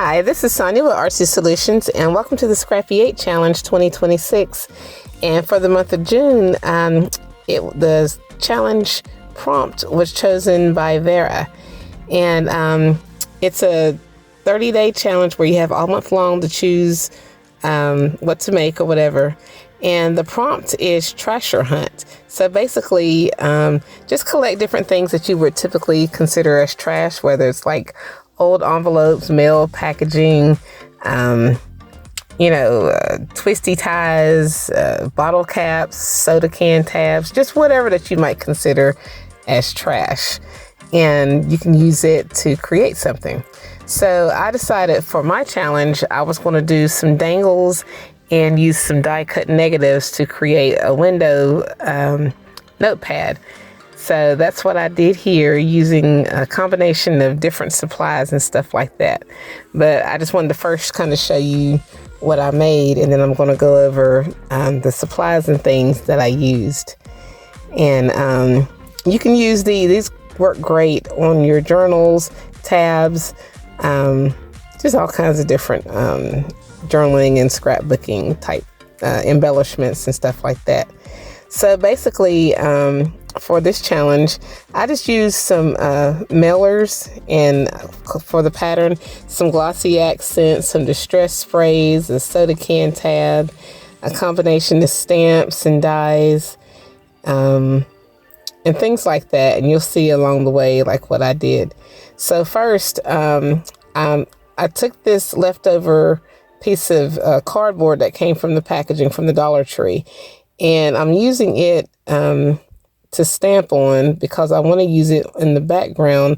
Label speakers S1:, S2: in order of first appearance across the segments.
S1: Hi, this is Sonia with Artsy Solutions, and welcome to the Scrappy 8 Challenge 2026. And for the month of June, the challenge prompt was chosen by Vera. And it's a 30-day challenge where you have all month long to choose what to make or whatever. And the prompt is Trashure hunt. So basically, just collect different things that you would typically consider as trash, whether it's like old envelopes, mail packaging, twisty ties, bottle caps, soda can tabs, just whatever that you might consider as trash. And you can use it to create something. So I decided for my challenge, I was going to do some dangles and use some die cut negatives to create a window notepad. So that's what I did here, using a combination of different supplies and stuff like that. But I just wanted to first kind of show you what I made, and then I'm going to go over the supplies and things that I used. And you can use these work great on your journals, tabs, just all kinds of different journaling and scrapbooking type embellishments and stuff like that. So basically, for this challenge, I just used some mailers, and for the pattern, some Glossy Accents, some distress sprays, a soda can tab, a combination of stamps and dies, and things like that. And you'll see along the way like what I did. So first, I took this leftover piece of cardboard that came from the packaging from the Dollar Tree, and I'm using it to stamp on because I want to use it in the background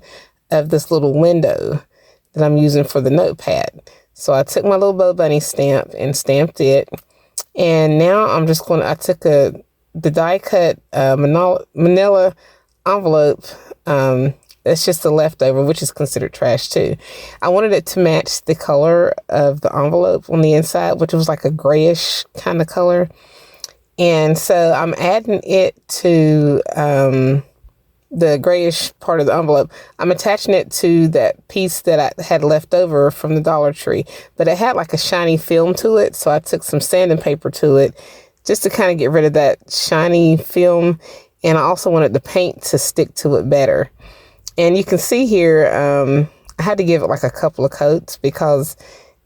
S1: of this little window that I'm using for the notepad. So I took my little Bow Bunny stamp and stamped it, and now I'm just going to, I took the die cut manila envelope, it's just the leftover, which is considered trash too. I wanted it to match the color of the envelope on the inside, which was like a grayish kind of color. And so I'm adding it to the grayish part of the envelope. I'm attaching it to that piece that I had left over from the Dollar Tree, but it had like a shiny film to it. So I took some sanding paper to it just to kind of get rid of that shiny film. And I also wanted the paint to stick to it better. And you can see here, I had to give it like a couple of coats because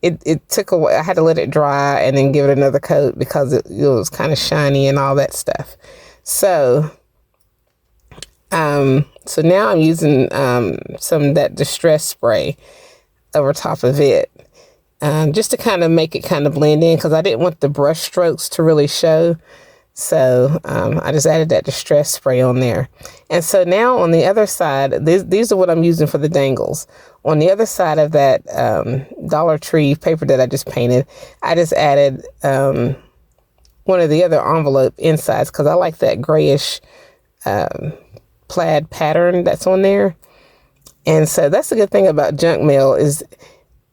S1: it took a while. I had to let it dry and then give it another coat because it was kind of shiny and all that stuff. So, so now I'm using some of that distress spray over top of it, just to kind of make it kind of blend in because I didn't want the brush strokes to really show. So I just added that distress spray on there. And so now on the other side, these are what I'm using for the dangles. On the other side of that Dollar Tree paper that I just painted, I just added one of the other envelope insides because I like that grayish plaid pattern that's on there. And so that's the good thing about junk mail is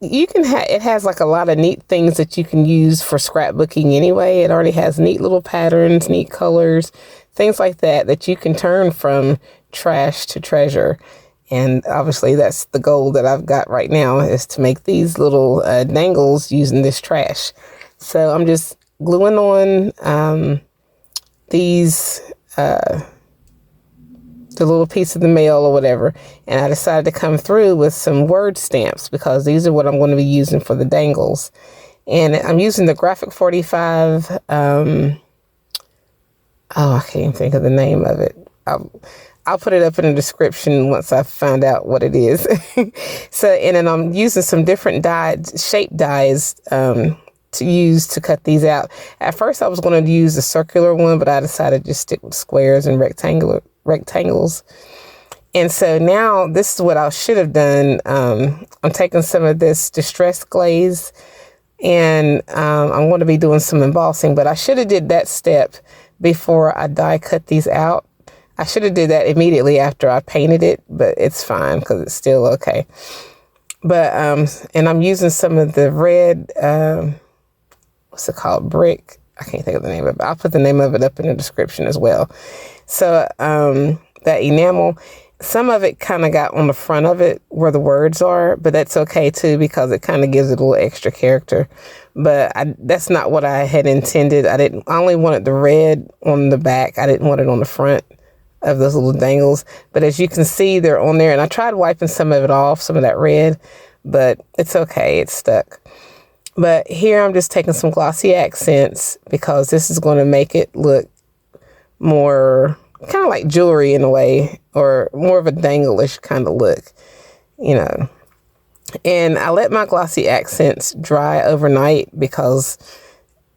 S1: you can it has like a lot of neat things that you can use for scrapbooking anyway. It already has neat little patterns, neat colors, things like that you can turn from trash to treasure. And obviously that's the goal that I've got right now, is to make these little dangles using this trash. So I'm just gluing on these the little piece of the mail or whatever, and I decided to come through with some word stamps because these are what I'm going to be using for the dangles. And I'm using the Graphic 45 I can't even think of the name of it. I'll put it up in the description once I find out what it is. So, and then I'm using some different shape dies to use to cut these out. At first I was going to use the circular one, but I decided to just stick with squares and rectangles. And so now this is what I should have done. I'm taking some of this distressed glaze, and I'm going to be doing some embossing, but I should have did that step before I die cut these out. I should have did that immediately after I painted it, but it's fine because it's still okay. But and I'm using some of the red what's it called, brick, I can't think of the name of it. I'll put the name of it up in the description as well. So that enamel. some of it kind of got on the front of it where the words are, but that's okay too, because it kind of gives it a little extra character. But that's not what I had intended. I only wanted the red on the back. I didn't want it on the front of those little dangles. But as you can see, they're on there, and I tried wiping some of it off, some of that red, but it's okay. It's stuck. But here I'm just taking some Glossy Accents, because this is going to make it look more kind of like jewelry in a way, or more of a dangle-ish kind of look, you know. And I let my Glossy Accents dry overnight, because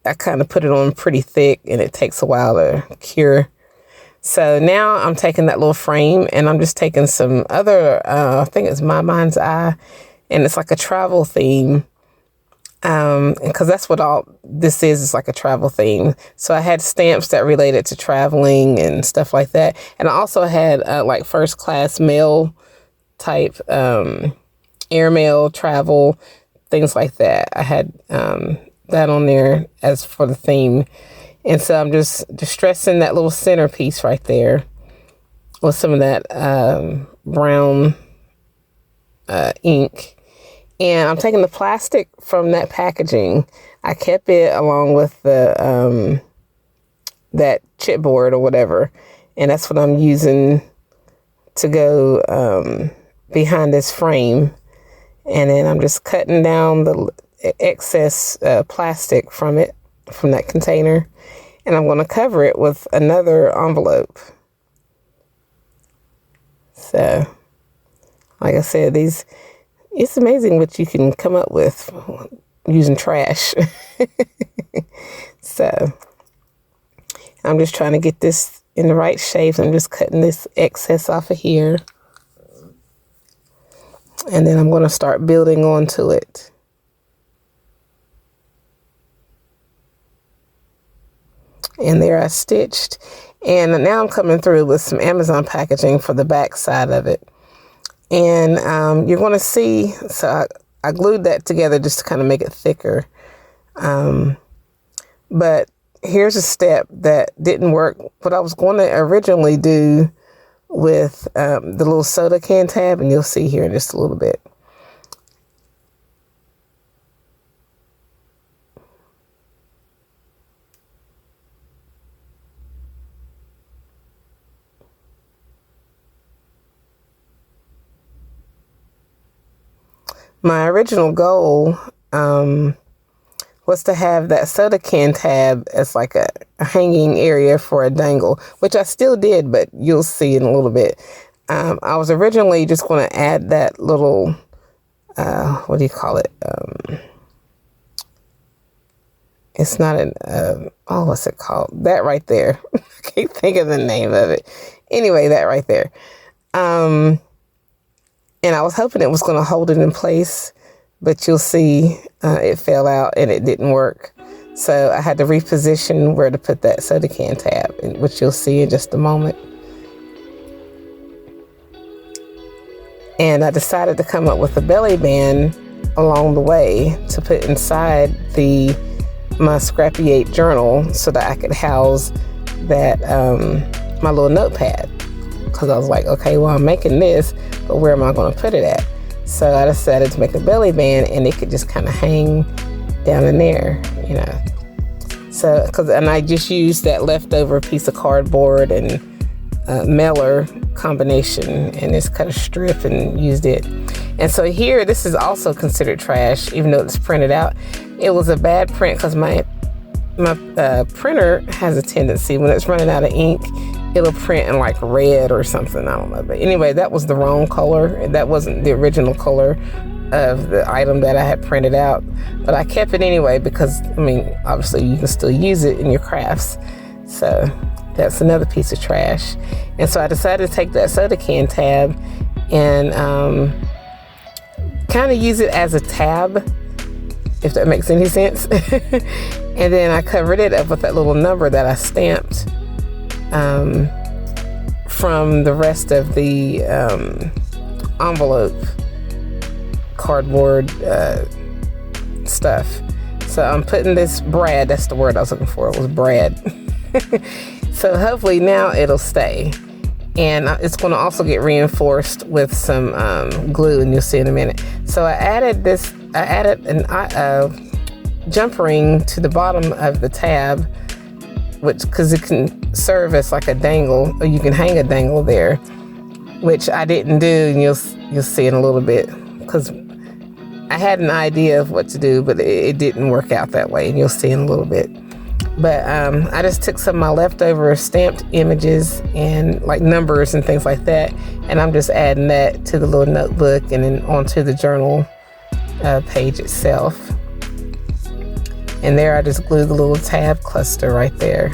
S1: I kind of put it on pretty thick and it takes a while to cure. So now I'm taking that little frame, and I'm just taking some other, I think it's My Mind's Eye, and it's like a travel theme. Because that's what all this is like, a travel theme. So I had stamps that related to traveling and stuff like that. And I also had like first class mail type, airmail, travel, things like that. I had that on there as for the theme. And so I'm just distressing that little centerpiece right there with some of that brown ink. And I'm taking the plastic from that packaging. I kept it along with the that chipboard or whatever. And that's what I'm using to go behind this frame. And then I'm just cutting down the excess plastic from it, from that container. And I'm going to cover it with another envelope. So, like I said, it's amazing what you can come up with using trash. So I'm just trying to get this in the right shape. I'm just cutting this excess off of here. And then I'm going to start building onto it. And there I stitched. And now I'm coming through with some Amazon packaging for the back side of it. And you're going to see, so I glued that together just to kind of make it thicker. But here's a step that didn't work. What I was going to originally do with the little soda can tab, and you'll see here in just a little bit. My original goal was to have that soda can tab as like a hanging area for a dangle, which I still did, but you'll see in a little bit. I was originally just going to add that little, what do you call it? It's not what's it called? That right there. I can't think of the name of it. Anyway, that right there. And I was hoping it was going to hold it in place, but you'll see it fell out and it didn't work. So I had to reposition where to put that soda can tab, which you'll see in just a moment. And I decided to come up with a belly band along the way to put inside my Scrappy 8 journal, so that I could house that my little notepad. Because I was like, okay, well, I'm making this, but where am I going to put it at? So I decided to make a belly band, and it could just kind of hang down in there, you know. So, and I just used that leftover piece of cardboard and mailer combination, and just cut a strip and used it. And so here, this is also considered trash, even though it's printed out. It was a bad print because my printer has a tendency, when it's running out of ink, it'll print in like red or something. I don't know. But anyway, that was the wrong color. That wasn't the original color of the item that I had printed out. But I kept it anyway because, I mean, obviously you can still use it in your crafts. So that's another piece of trash. And so I decided to take that soda can tab and kind of use it as a tab, if that makes any sense. And then I covered it up with that little number that I stamped from the rest of the envelope cardboard stuff. So I'm putting this brad, that's the word I was looking for, it was brad. So hopefully now it'll stay. And it's going to also get reinforced with some glue, and you'll see in a minute. So I added an jump ring to the bottom of the tab, which, because it can serve as like a dangle, or you can hang a dangle there, which I didn't do, and you'll see in a little bit, because I had an idea of what to do, but it didn't work out that way, and you'll see in a little bit. But I just took some of my leftover stamped images and like numbers and things like that, and I'm just adding that to the little notebook and then onto the journal page itself. And there I just glued the little tab cluster right there.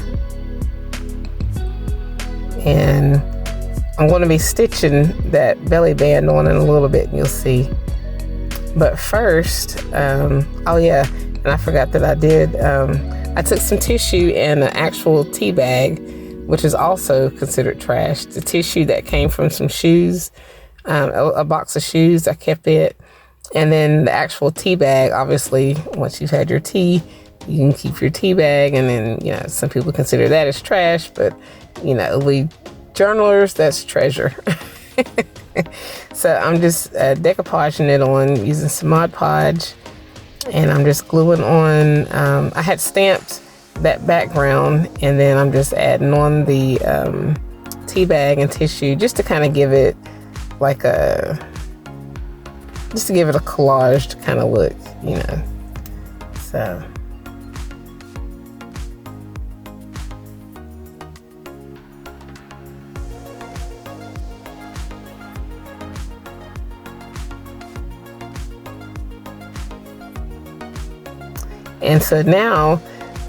S1: And I'm going to be stitching that belly band on in a little bit, and you'll see. But first, oh yeah, and I forgot that I did, I took some tissue and an actual tea bag, which is also considered trash. The tissue that came from some shoes, a box of shoes, I kept it. And then the actual tea bag, obviously, once you've had your tea, you can keep your tea bag. And then, some people consider that as trash, but, we journalers, that's treasure. So I'm just decoupaging it on using some Mod Podge. And I'm just gluing on, I had stamped that background, and then I'm just adding on the tea bag and tissue just to kind of give it like just to give it a collaged kind of look, so. And so now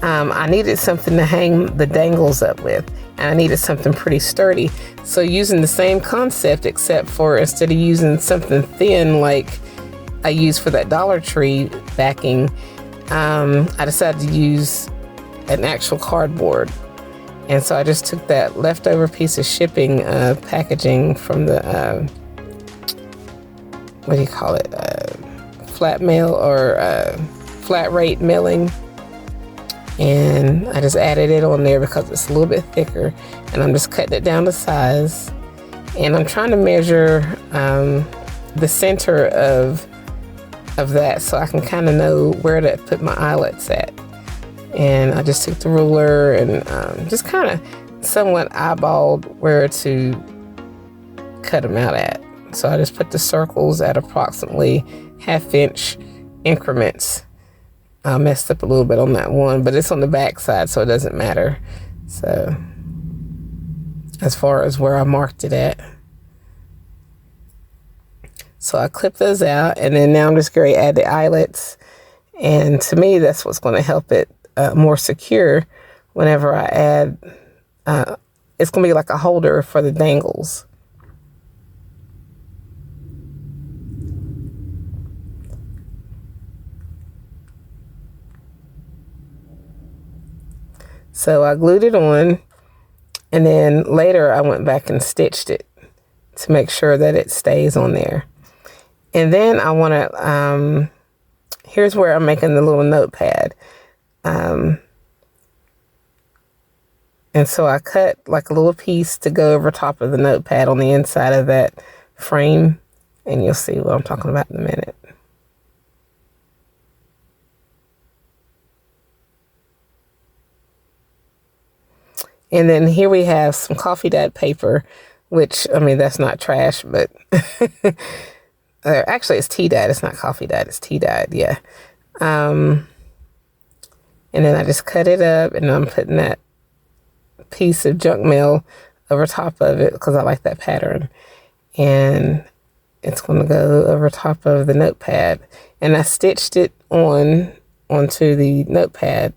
S1: I needed something to hang the dangles up with, and I needed something pretty sturdy. So using the same concept, except for instead of using something thin like I used for that Dollar Tree backing, I decided to use an actual cardboard. And so I just took that leftover piece of shipping packaging from the, what do you call it, flat mail or flat rate mailing, and I just added it on there because it's a little bit thicker, and I'm just cutting it down to size, and I'm trying to measure the center of that so I can kind of know where to put my eyelets at. And I just took the ruler and just kind of somewhat eyeballed where to cut them out at. So I just put the circles at approximately 1/2 inch increments. I messed up a little bit on that one, but it's on the back side, so it doesn't matter. So as far as where I marked it at. So I clip those out, and then now I'm just going to add the eyelets. And to me, that's what's going to help it more secure whenever I add, it's going to be like a holder for the dangles. So I glued it on, and then later I went back and stitched it to make sure that it stays on there. And then I want to, here's where I'm making the little notepad. And so I cut like a little piece to go over top of the notepad on the inside of that frame, and you'll see what I'm talking about in a minute. And then here we have some coffee dyed paper, which, I mean, that's not trash, but actually it's tea dyed. It's not coffee dyed, it's tea dyed, yeah. And then I just cut it up, and I'm putting that piece of junk mail over top of it because I like that pattern. And it's going to go over top of the notepad. And I stitched it onto the notepad.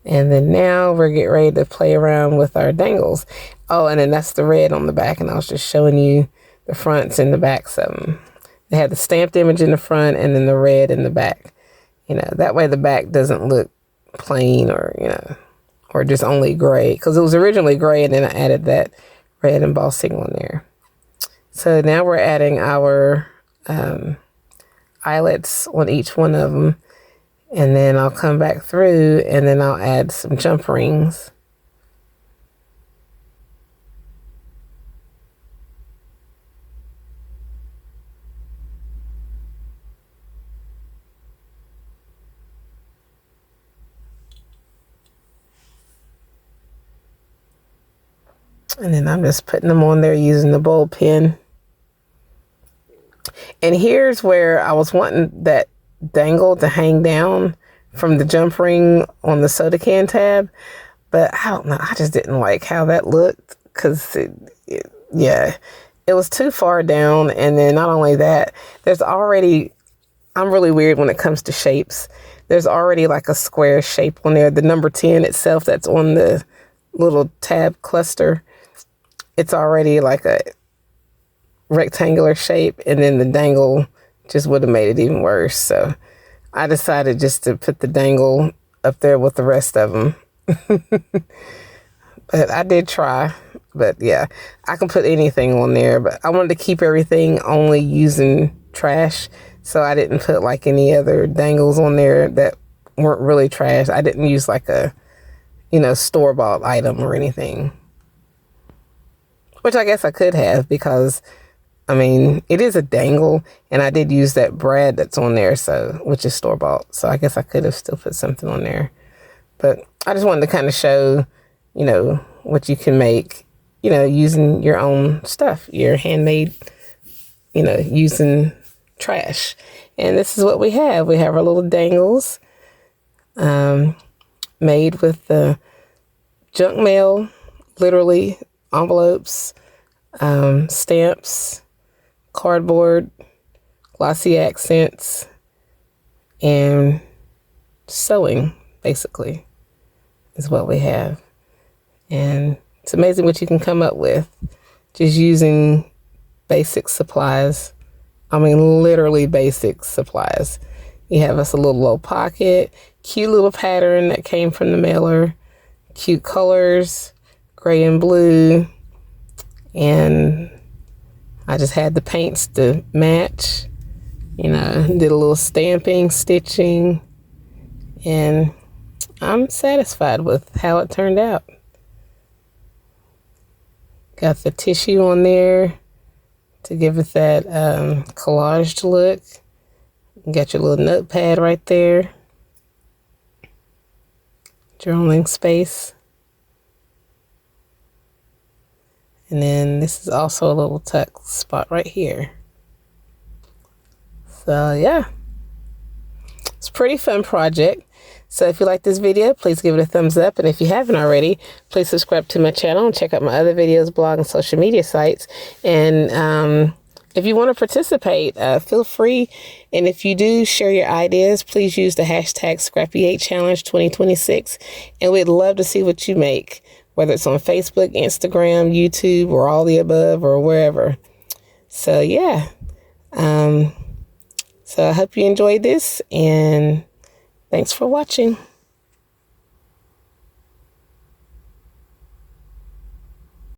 S1: And then now we're getting ready to play around with our dangles. Oh, and then that's the red on the back, and I was just showing you the fronts and the backs of them. They had the stamped image in the front and then the red in the back. That way the back doesn't look plain or, or just only gray. Because it was originally gray, and then I added that red embossing on there. So now we're adding our eyelets on each one of them. And then I'll come back through, and then I'll add some jump rings. And then I'm just putting them on there using the bowl pen. And here's where I was wanting that dangle to hang down from the jump ring on the soda can tab. But I don't know. I just didn't like how that looked because, yeah, it was too far down. And then not only that, there's already, I'm really weird when it comes to shapes. There's already like a square shape on there. The number 10 itself that's on the little tab cluster, it's already like a rectangular shape, and then the dangle just would have made it even worse. So I decided just to put the dangle up there with the rest of them. But I did try. But yeah, I can put anything on there, but I wanted to keep everything only using trash. So I didn't put like any other dangles on there that weren't really trash. I didn't use like a, store-bought item or anything. Which I guess I could have because, it is a dangle, and I did use that brad that's on there, which is store-bought. So I guess I could have still put something on there. But I just wanted to kind of show, what you can make, using your own stuff, your handmade, using trash. And this is what we have. We have our little dangles made with the junk mail, literally envelopes, stamps, cardboard, glossy accents, and sewing, basically, is what we have. And it's amazing what you can come up with just using basic supplies. Literally basic supplies. You have us a little low pocket, cute little pattern that came from the mailer, cute colors, gray and blue, and I just had the paints to match, did a little stamping, stitching, and I'm satisfied with how it turned out. Got the tissue on there to give it that collaged look. You got your little notepad right there. Journaling space. And then this is also a little tuck spot right here. So yeah, it's a pretty fun project. So if you like this video, please give it a thumbs up. And if you haven't already, please subscribe to my channel and check out my other videos, blog, and social media sites. And if you want to participate, feel free. And if you do share your ideas, please use the hashtag Scrappy8Challenge2026. And we'd love to see what you make, whether it's on Facebook, Instagram, YouTube, or all the above, or wherever. So yeah. So I hope you enjoyed this, and thanks for watching.